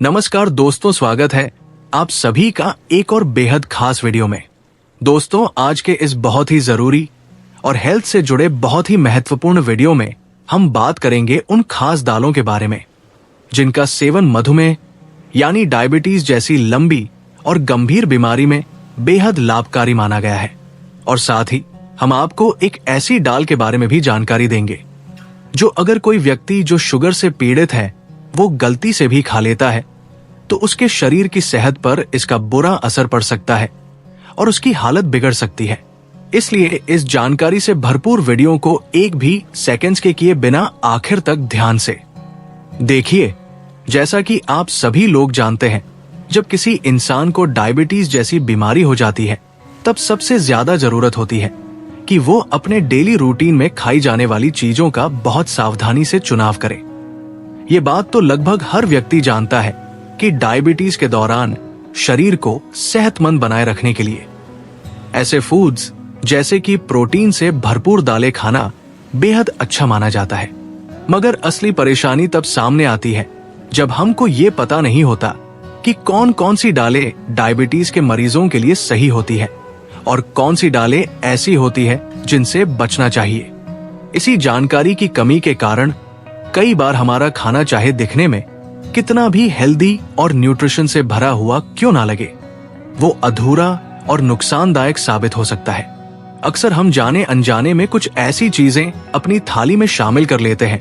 नमस्कार दोस्तों, स्वागत है आप सभी का एक और बेहद खास वीडियो में। दोस्तों, आज के इस बहुत ही जरूरी और हेल्थ से जुड़े बहुत ही महत्वपूर्ण वीडियो में हम बात करेंगे उन खास दालों के बारे में जिनका सेवन मधुमेह यानी डायबिटीज जैसी लंबी और गंभीर बीमारी में बेहद लाभकारी माना गया है। और साथ ही हम आपको एक ऐसी दाल के बारे में भी जानकारी देंगे जो अगर कोई व्यक्ति जो शुगर से पीड़ित है वो गलती से भी खा लेता है तो उसके शरीर की सेहत पर इसका बुरा असर पड़ सकता है और उसकी हालत बिगड़ सकती है। इसलिए इस जानकारी से भरपूर वीडियो को एक भी सेकंड्स के किए बिना आखिर तक ध्यान से देखिए। जैसा कि आप सभी लोग जानते हैं, जब किसी इंसान को डायबिटीज जैसी बीमारी हो जाती है तब सबसे ज्यादा जरूरत होती है कि वो अपने डेली रूटीन में खाई जाने वाली चीजों का बहुत सावधानी से चुनाव करे। ये बात तो लगभग हर व्यक्ति जानता है कि डायबिटीज के दौरान शरीर को सेहतमंद बनाए रखने के लिए ऐसे फूड्स जैसे कि प्रोटीन से भरपूर दालें खाना बेहद अच्छा माना जाता है। मगर असली परेशानी तब सामने आती है जब हमको ये पता नहीं होता कि कौन कौन सी दालें डायबिटीज के मरीजों के लिए सही होती है और कौन सी दालें ऐसी होती है जिनसे बचना चाहिए। इसी जानकारी की कमी के कारण कई बार हमारा खाना चाहे दिखने में कितना भी हेल्दी और न्यूट्रिशन से भरा हुआ क्यों ना लगे, वो अधूरा और नुकसानदायक साबित हो सकता है। अक्सर हम जाने अनजाने में कुछ ऐसी चीजें अपनी थाली में शामिल कर लेते हैं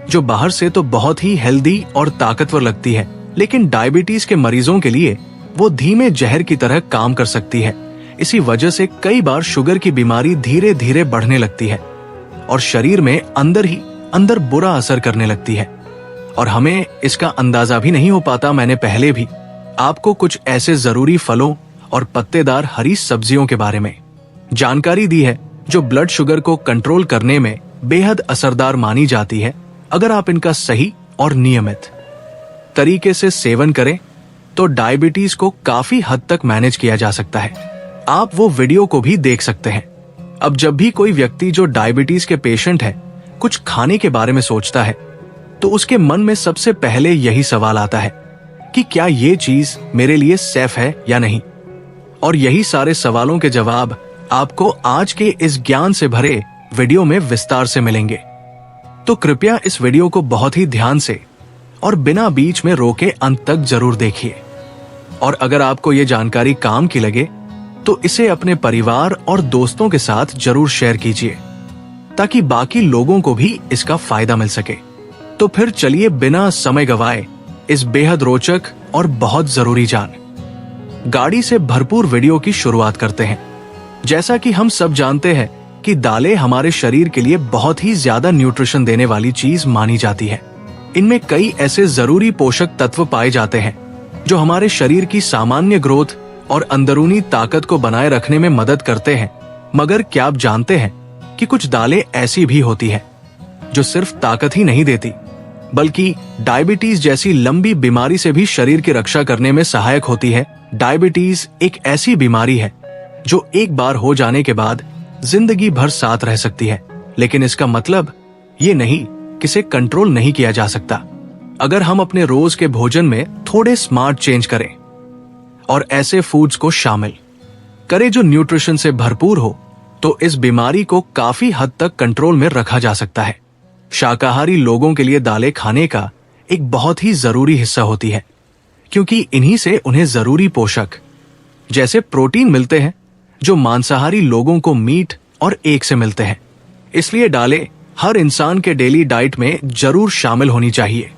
जो बाहर से तो बहुत ही हेल्दी और ताकतवर लगती है, लेकिन डायबिटीज के मरीजों के लिए वो धीमे जहर की तरह काम कर सकती है। इसी वजह से कई बार शुगर की बीमारी धीरे धीरे बढ़ने लगती है और शरीर में अंदर ही अंदर बुरा असर करने लगती है और हमें इसका अंदाजा भी नहीं हो पाता। मैंने पहले भी आपको कुछ ऐसे जरूरी फलों और पत्तेदार हरी सब्जियों के बारे में जानकारी दी है जो ब्लड शुगर को कंट्रोल करने में बेहद असरदार मानी जाती है। अगर आप इनका सही और नियमित तरीके से सेवन करें तो डायबिटीज को काफी हद तक मैनेज किया जा सकता है। आप वो वीडियो को भी देख सकते हैं। अब जब भी कोई व्यक्ति जो डायबिटीज के पेशेंट है कुछ खाने के बारे में सोचता है तो उसके मन में सबसे पहले यही सवाल आता है कि क्या ये चीज मेरे लिए सेफ है या नहीं। और यही सारे सवालों के जवाब आपको आज के इस ज्ञान से भरे वीडियो में विस्तार से मिलेंगे। तो कृपया इस वीडियो को बहुत ही ध्यान से और बिना बीच में रोके अंत तक जरूर देखिए। और अगर आपको ये जानकारी काम की लगे तो इसे अपने परिवार और दोस्तों के साथ जरूर शेयर कीजिए ताकि बाकी लोगों को भी इसका फायदा मिल सके। तो फिर चलिए बिना समय गवाए इस बेहद रोचक और बहुत जरूरी गाड़ी से भरपूर वीडियो की शुरुआत करते हैं। जैसा कि हम सब जानते हैं कि दालें हमारे शरीर के लिए बहुत ही ज्यादा न्यूट्रिशन देने वाली चीज मानी जाती है। इनमें कई ऐसे जरूरी पोषक तत्व पाए जाते हैं जो हमारे शरीर की सामान्य ग्रोथ और अंदरूनी ताकत को बनाए रखने में मदद करते हैं। मगर क्या आप जानते हैं कि कुछ दालें ऐसी भी होती है जो सिर्फ ताकत ही नहीं देती बल्कि डायबिटीज जैसी लंबी बीमारी से भी शरीर की रक्षा करने में सहायक होती है। डायबिटीज एक ऐसी बीमारी है जो एक बार हो जाने के बाद जिंदगी भर साथ रह सकती है, लेकिन इसका मतलब ये नहीं कि इसे कंट्रोल नहीं किया जा सकता। अगर हम अपने रोज के भोजन में थोड़े स्मार्ट चेंज करें और ऐसे फूड्स को शामिल करें जो न्यूट्रिशन से भरपूर हो तो इस बीमारी को काफी हद तक कंट्रोल में रखा जा सकता है। शाकाहारी लोगों के लिए दालें खाने का एक बहुत ही जरूरी हिस्सा होती है क्योंकि इन्हीं से उन्हें जरूरी पोषक जैसे प्रोटीन मिलते हैं जो मांसाहारी लोगों को मीट और एग से मिलते हैं। इसलिए दालें हर इंसान के डेली डाइट में जरूर शामिल होनी चाहिए।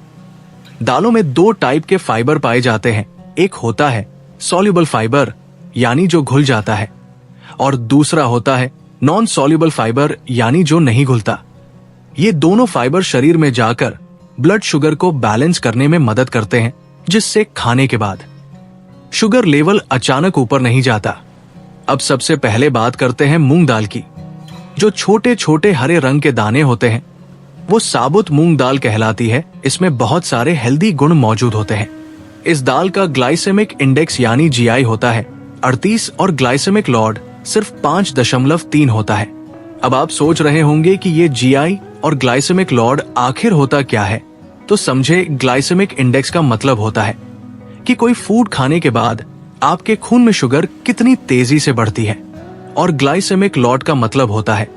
दालों में दो टाइप के फाइबर पाए जाते हैं। एक होता है सॉल्युबल फाइबर यानी जो घुल जाता है और दूसरा होता है नॉन सॉल्युबल फाइबर यानी जो नहीं घुलता। ये दोनों फाइबर शरीर में जाकर ब्लड शुगर को बैलेंस करने में मदद करते हैं जिससे खाने के बाद शुगर लेवल अचानक ऊपर नहीं जाता। अब सबसे पहले बात करते हैं मूंग दाल की। जो छोटे छोटे हरे रंग के दाने होते हैं वो साबुत मूंग दाल कहलाती है। इसमें बहुत सारे हेल्दी गुण मौजूद होते हैं। इस दाल का ग्लाइसेमिक इंडेक्स यानी जीआई होता है 38 और ग्लाइसेमिक लोड सिर्फ 5.3 होता है। अब आप सोच रहे होंगे कि ये जीआई और ग्लाइसेमिक लोड आखिर होता क्या है, तो समझे ग्लाइसेमिक इंडेक्स का मतलब होता है कि कोई फूड खाने के बाद आपके खून में शुगर कितनी तेजी से बढ़ती है। और ग्लाइसेमिक लॉट का मतलब होता है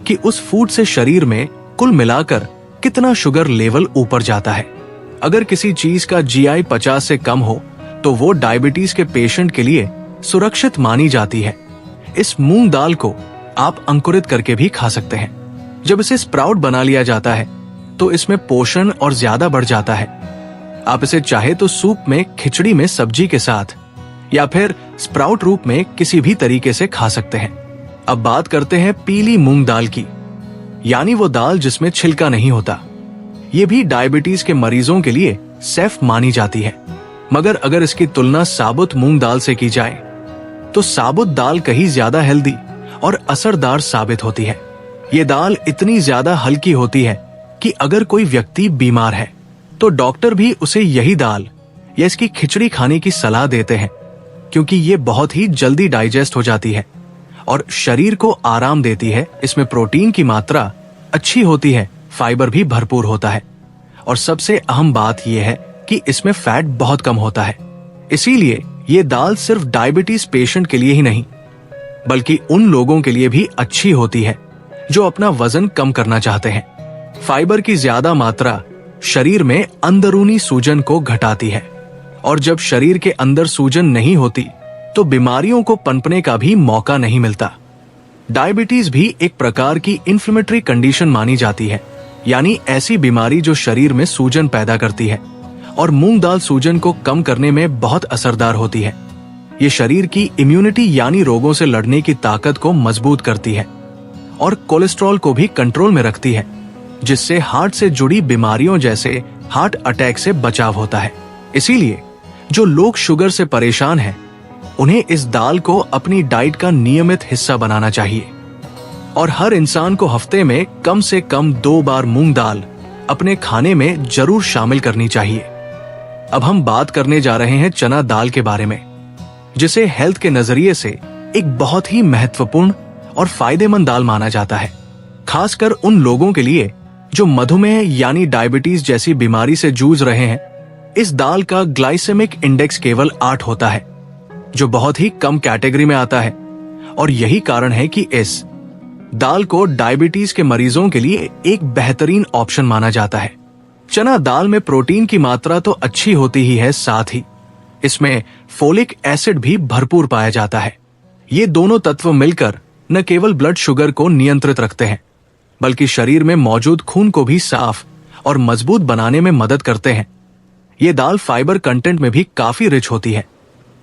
कि उस फूड से शरीर में कुल मिलाकर कितना शुगर लेवल ऊपर जाता है। अगर किसी चीज का जीआई 50 से कम हो तो वो डायबिटीज के पेशेंट के लिए सुरक्षित मानी जाती है। इस मूंग दाल को आप अंकुरित करके भी खा सकते हैं। जब इसे स्प्राउट बना लिया जाता है तो इसमें पोषण और ज्यादा बढ़ जाता है। आप इसे चाहे तो सूप में, खिचड़ी में, सब्जी के साथ या फिर स्प्राउट रूप में किसी भी तरीके से खा सकते हैं। अब बात करते हैं पीली मूंग दाल की, यानी वो दाल जिसमें छिलका नहीं होता। ये भी डायबिटीज के मरीजों के लिए सेफ मानी जाती है। मगर अगर इसकी तुलना साबुत मूंग दाल से की जाए तो साबुत दाल कहीं ज्यादा हेल्दी और असरदार साबित होती है। ये दाल इतनी ज्यादा हल्की होती है कि अगर कोई व्यक्ति बीमार है तो डॉक्टर भी उसे यही दाल या इसकी खिचड़ी खाने की सलाह देते हैं, क्योंकि ये बहुत ही जल्दी डाइजेस्ट हो जाती है और शरीर को आराम देती है। इसमें प्रोटीन की मात्रा अच्छी होती है, फाइबर भी भरपूर होता है और सबसे अहम बात यह है कि इसमें फैट बहुत कम होता है। इसीलिए ये दाल सिर्फ डायबिटीज पेशेंट के लिए ही नहीं बल्कि उन लोगों के लिए भी अच्छी होती है जो अपना वजन कम करना चाहते हैं। फाइबर की ज्यादा मात्रा शरीर में अंदरूनी सूजन को घटाती है और जब शरीर के अंदर सूजन नहीं होती तो बीमारियों को पनपने का भी मौका नहीं मिलता। डायबिटीज भी एक प्रकार की इन्फ्लेमेटरी कंडीशन मानी जाती है, यानी ऐसी बीमारी जो शरीर में सूजन पैदा करती है, और मूंग दाल सूजन को कम करने में बहुत असरदार होती है। ये शरीर की इम्यूनिटी यानी रोगों से लड़ने की ताकत को मजबूत करती है और कोलेस्ट्रॉल को भी कंट्रोल में रखती है, जिससे हार्ट से जुड़ी बीमारियों जैसे हार्ट अटैक से बचाव होता है। इसीलिए जो लोग शुगर से परेशान हैं, उन्हें इस दाल को अपनी डाइट का नियमित हिस्सा बनाना चाहिए और हर इंसान को हफ्ते में कम से कम 2 बार मूंग दाल अपने खाने में जरूर शामिल करनी चाहिए। अब हम बात करने जा रहे हैं चना दाल के बारे में, जिसे हेल्थ के नजरिए से एक बहुत ही महत्वपूर्ण और फायदेमंद दाल माना जाता है, खासकर उन लोगों के लिए जो मधुमेह यानी डायबिटीज जैसी बीमारी से जूझ रहे हैं। इस दाल का ग्लाइसेमिक इंडेक्स केवल 8 होता है, जो बहुत ही कम कैटेगरी में आता है और यही कारण है कि इस दाल को डायबिटीज के मरीजों के लिए एक बेहतरीन ऑप्शन माना जाता है। चना दाल में प्रोटीन की मात्रा तो अच्छी होती ही है, साथ ही इसमें फोलिक एसिड भी भरपूर पाया जाता है। ये दोनों तत्व मिलकर न केवल ब्लड शुगर को नियंत्रित रखते हैं बल्कि शरीर में मौजूद खून को भी साफ और मजबूत बनाने में मदद करते हैं। ये दाल फाइबर कंटेंट में भी काफी रिच होती है,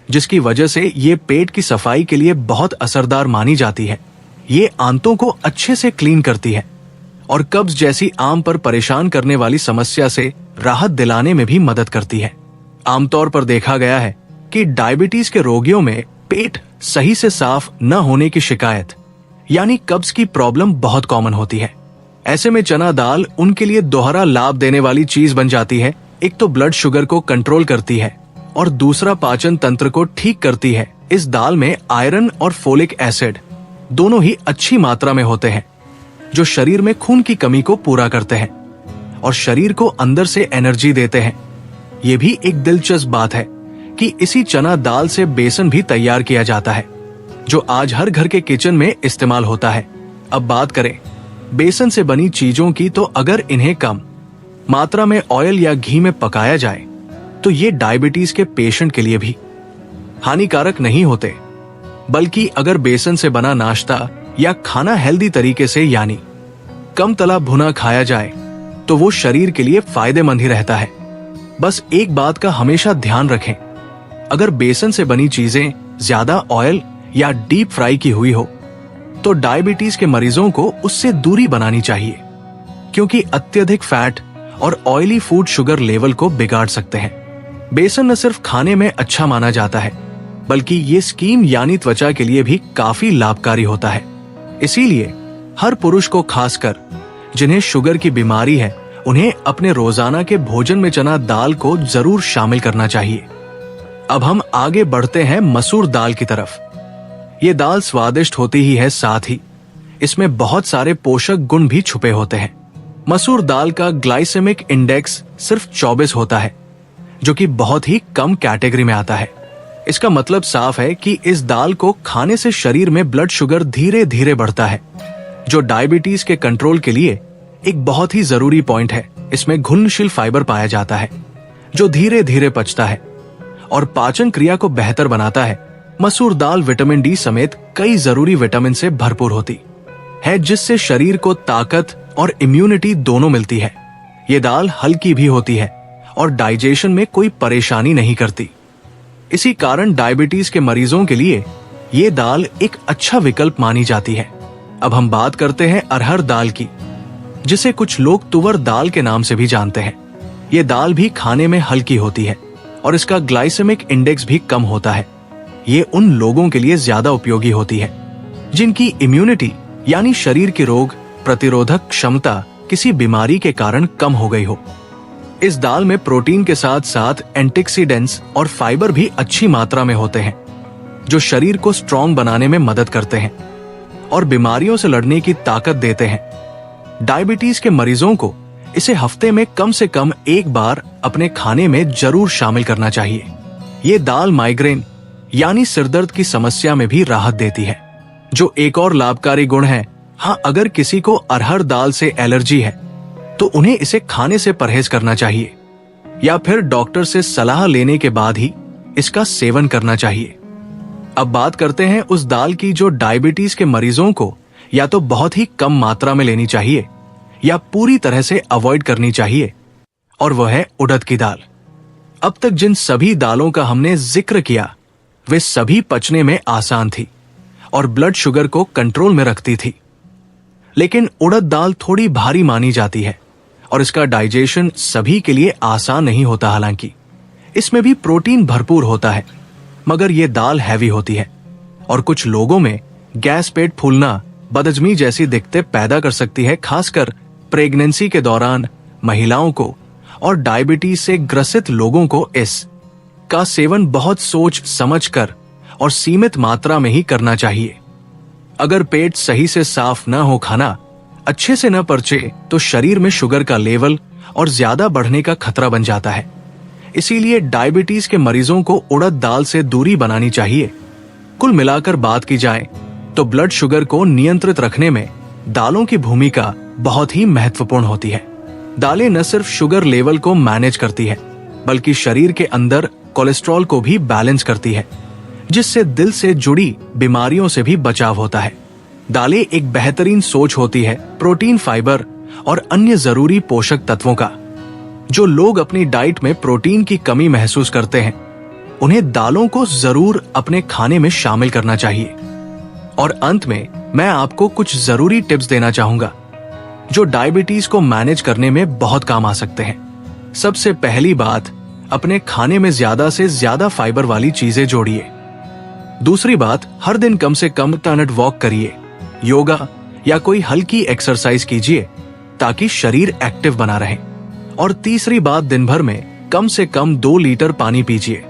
जिसकी वजह से ये पेट की सफाई के लिए बहुत असरदार मानी जाती है। ये आंतों को अच्छे से क्लीन करती है और कब्ज जैसी आम पर परेशान करने वाली समस्या से राहत दिलाने में भी मदद करती है। आमतौर पर देखा गया है कि डायबिटीज के रोगियों में पेट सही से साफ न होने की शिकायत यानी कब्ज की प्रॉब्लम बहुत कॉमन होती है। ऐसे में चना दाल उनके लिए दोहरा लाभ देने वाली चीज बन जाती है। एक तो ब्लड शुगर को कंट्रोल करती है और दूसरा पाचन तंत्र को ठीक करती है। इस दाल में आयरन और फोलिक एसिड दोनों ही अच्छी मात्रा में होते हैं, जो शरीर में खून की कमी को पूरा करते हैं और शरीर को अंदर से एनर्जी देते हैं। ये भी एक दिलचस्प बात है कि इसी चना दाल से बेसन भी तैयार किया जाता है, जो आज हर घर के किचन में इस्तेमाल होता है। अब बात करें बेसन से बनी चीजों की, तो अगर इन्हें कम मात्रा में ऑयल या घी में पकाया जाए तो ये डायबिटीज के पेशेंट के लिए भी हानिकारक नहीं होते, बल्कि अगर बेसन से बना नाश्ता या खाना हेल्दी तरीके से यानी कम तला भुना खाया जाए तो वो शरीर के लिए फायदेमंद ही रहता है। बस एक बात का हमेशा ध्यान रखें, अगर बेसन से बनी चीजें ज्यादा ऑयल या डीप फ्राई की हुई हो तो डायबिटीज के मरीजों को उससे दूरी बनानी चाहिए, क्योंकि अत्यधिक फैट और ऑयली फूड शुगर लेवल को बिगाड़ सकते हैं। बेसन न सिर्फ खाने में अच्छा माना जाता है, बल्कि ये स्किन यानी त्वचा के लिए भी काफी लाभकारी होता है। इसीलिए हर पुरुष को, खासकर जिन्हें शुगर की बीमारी है, उन्हें अपने रोजाना के भोजन में चना दाल को जरूर शामिल करना चाहिए। अब हम आगे बढ़ते हैं मसूर दाल की तरफ। ये दाल स्वादिष्ट होती ही है, साथ ही इसमें बहुत सारे पोषक गुण भी छुपे होते हैं। मसूर दाल का ग्लाइसेमिक इंडेक्स सिर्फ 24 होता है, जो कि बहुत ही कम कैटेगरी में आता है। इसका मतलब साफ है कि इस दाल को खाने से शरीर में ब्लड शुगर धीरे धीरे बढ़ता है, जो डायबिटीज के कंट्रोल के लिए एक बहुत ही जरूरी पॉइंट है। इसमें घुलनशील फाइबर पाया जाता है जो धीरे धीरे पचता है और पाचन क्रिया को बेहतर बनाता है। मसूर दाल विटामिन डी समेत कई जरूरी विटामिन से भरपूर होती है, जिससे शरीर को ताकत और इम्यूनिटी दोनों मिलती है। ये दाल हल्की भी होती है और डाइजेशन में कोई परेशानी नहीं करती। इसी कारण डायबिटीज के मरीजों के लिए ये दाल एक अच्छा विकल्प मानी जाती है। अब हम बात करते हैं अरहर दाल की, जिसे कुछ लोग तुवर दाल के नाम से भी जानते हैं। ये दाल भी खाने में हल्की होती है और इसका ग्लाइसेमिक इंडेक्स भी कम होता है। ये उन लोगों के लिए ज्यादा उपयोगी होती है जिनकी इम्यूनिटी यानी शरीर की रोग प्रतिरोधक क्षमता किसी बीमारी के कारण कम हो गई हो। इस दाल में प्रोटीन के साथ साथ एंटीऑक्सीडेंट्स और फाइबर भी अच्छी मात्रा में होते हैं, जो शरीर को स्ट्रॉन्ग बनाने में मदद करते हैं और बीमारियों से लड़ने की ताकत देते हैं। डायबिटीज के मरीजों को इसे हफ्ते में कम एक बार अपने खाने में जरूर शामिल करना चाहिए। ये दाल माइग्रेन यानी सिरदर्द की समस्या में भी राहत देती है, जो एक और लाभकारी गुण है। हाँ, अगर किसी को अरहर दाल से एलर्जी है तो उन्हें इसे खाने से परहेज करना चाहिए या फिर डॉक्टर से सलाह लेने के बाद ही इसका सेवन करना चाहिए। अब बात करते हैं उस दाल की जो डायबिटीज के मरीजों को या तो बहुत ही कम मात्रा में लेनी चाहिए या पूरी तरह से अवॉइड करनी चाहिए, और वह है उड़द की दाल। अब तक जिन सभी दालों का हमने जिक्र किया वे सभी पचने में आसान थी और ब्लड शुगर को कंट्रोल में रखती थी, लेकिन उड़द दाल थोड़ी भारी मानी जाती है और इसका डाइजेशन सभी के लिए आसान नहीं होता। हालांकि इसमें भी प्रोटीन भरपूर होता है, मगर यह दाल हैवी होती है और कुछ लोगों में गैस, पेट फूलना, बदहजमी जैसी दिक्कतें पैदा कर सकती है। खासकर प्रेगनेंसी के दौरान महिलाओं को और डायबिटीज से ग्रसित लोगों को इस का सेवन बहुत सोच समझकर और सीमित मात्रा में ही करना चाहिए। अगर पेट सही से साफ न हो, खाना अच्छे से न पचे, तो शरीर में शुगर का लेवल और ज्यादा बढ़ने का खतरा बन जाता है। इसीलिए डायबिटीज के मरीजों को उड़द दाल से दूरी बनानी चाहिए। कुल मिलाकर बात की जाए तो ब्लड शुगर को नियंत्रित रखने में दालों की भूमिका बहुत ही महत्वपूर्ण होती है। दालें न सिर्फ शुगर लेवल को मैनेज करती है, बल्कि शरीर के अंदर कोलेस्ट्रॉल को भी बैलेंस करती है, जिससे दिल से जुड़ी बीमारियों से भी बचाव होता है। दालें एक बेहतरीन सोच होती है प्रोटीन, फाइबर और अन्य जरूरी पोषक तत्वों का। जो लोग अपनी डाइट में प्रोटीन की कमी महसूस करते हैं, उन्हें दालों को जरूर अपने खाने में शामिल करना चाहिए। और अंत में मैं आपको कुछ जरूरी टिप्स देना चाहूंगा जो डायबिटीज को मैनेज करने में बहुत काम आ सकते हैं। सबसे पहली बात, अपने खाने में ज्यादा से ज्यादा फाइबर वाली चीजें जोड़िए। दूसरी बात, हर दिन कम से कम 10 मिनट वॉक करिए, योगा या कोई हल्की एक्सरसाइज कीजिए ताकि शरीर एक्टिव बना रहे। और तीसरी बात, दिन भर में कम से कम 2 लीटर पानी पीजिए,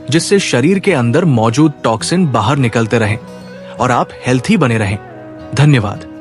जिससे शरीर के अंदर मौजूद टॉक्सिन बाहर निकलते रहें और आप हेल्थी बने रहें। धन्यवाद।